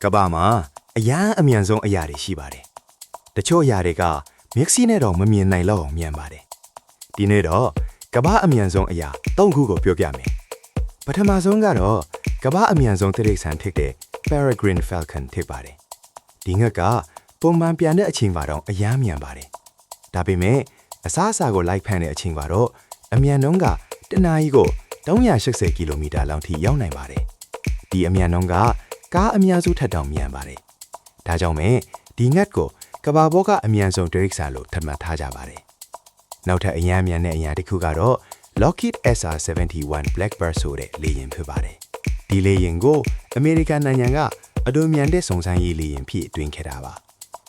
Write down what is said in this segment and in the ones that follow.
ကဘာမှာအရန်အမြန်ဆုံးအရာတွေရှိပါတယ်တချို့အရာတွေကမျက်စိနဲ့တော့မမြင်နိုင်လောက်အောင်မြန်ပါတယ်ဒီနေ့တော့ကဘာအမြန်ဆုံးအရာ၃ခုကိုပြောပြမယ်ပထမဆုံးကတော့ကဘာအမြန်ဆုံးတိရစ္ဆာန်ဖြစ်တဲ့ Peregrine Falcon ဖြစ်ပါတယ်ဒီငှက်ကပုံမှန်ပြန်တဲ့အချိန်မှာတော့အရန်မြန်ပါတယ်ဒါပေမဲ့အစားအစာကိုလိုက်ဖမ်းတဲ့အချိန်မှာတော့အမြန်နှုန်းကတနာရီကို380ကီလိုမီတာလောက်ထိရောက်နိုင်ပါတယ်ဒီအမြန်နှုန်းကကားအများစုထက်တောင်မြန်ပါတယ်ဒါကြောင့်ပဲဒီငှက်ကိုကဘာပေါ်ကအမြန်ဆုံးတိရစ္ဆာန်လို့သတ်မှတ်ထားကြပါတယ်နောက်ထပ်အရန်မြန်တဲ့အရာတစ်ခုကတော့ Lockheed SR-71 Blackbird ဆိုတဲ့လေယာဉ်ဖြစ်ပါတယ်ဒီလေယာဉ်ကိုအမေရိကန်နိုင်ငံကအဒိုမြန်တဲ့စုံစမ်းရေးလေယာဉ်ဖြစ်အတွင်းခဲ့တာပါ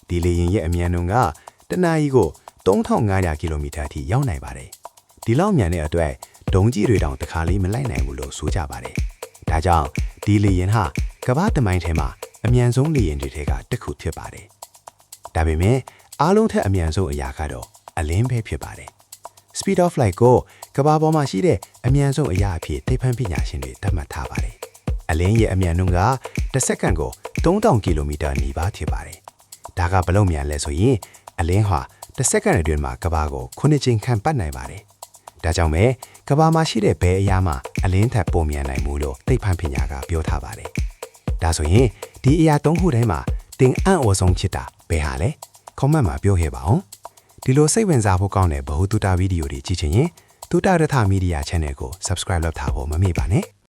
ဒီလေယာဉ်ရဲ့အမြန်နှုန်းကတနာရီကို3500ကီလိုမီတာထိရောက်နိုင်ပါတယ်ဒီလောက်မြန်တဲ့အတွက်ဒုံးကြီးတွေတောင်တစ်ခါလေးမလိုက်နိုင်ဘူးလို့ဆိုကြပါတယ်ဒါကြောင့်ဒီလေယာဉ်ဟာကမ္ဘာတမိုင်းထဲမှာအမြန်ဆုံးလေယာဉ်တွေထဲကတစ်ခုဖြစ်ပါတယ်ဒါပေမဲ့အားလုံးထက်အမြန်ဆုံးအရာကတော့အလင်းပဲဖြစ်ပါတယ် Speed of Light ကိုကမ္ဘာပေါ်မှာရှိတဲ့အမြန်ဆုံးအရာအဖြစ်သိပ္ပံပညာရှင်တွေသတ်မှတ်ထားပါတယ်အလင်းရဲ့အမြန်နှုန်းကတစ်စက္ကန့်ကို3000ကီလိုမီတာနီးပါးဖြစ်ပါတယ်ဒါကဘယ်လောက်မြန်လဲဆိုရင်အလင်းဟာတစ်စက္ကန့်အတွင်းမှာကမ္ဘာကို9ချိန်ခန့်ပတ်နိုင်ပါတယ်ဒါကြောင့်ပဲကမ္ဘာမှာရှိတဲ့ဘယ်အရာမှအလင်းထက်ပိုမြန်နိုင်မှုလို့သိပ္ပံပညာကပြောထားပါတယ်ဒါဆိုရင်ဒီအရာ၃ခုထဲမှာတင်အံ့ဩဆုံးဖြစ်တာဘယ်ဟာလဲ comment မှာပြောခဲ့ပါအောင်ဒီလိုစိတ်ဝင်စားဖို့ကောင်းတဲ့ဘ ഹു တုတဗီဒီယိုတွေကြည့်ချင်ရင်တုတရထမီဒီယာ channel ကို subscribe လုပ်ထားဖို့မမေ့ပါနဲ့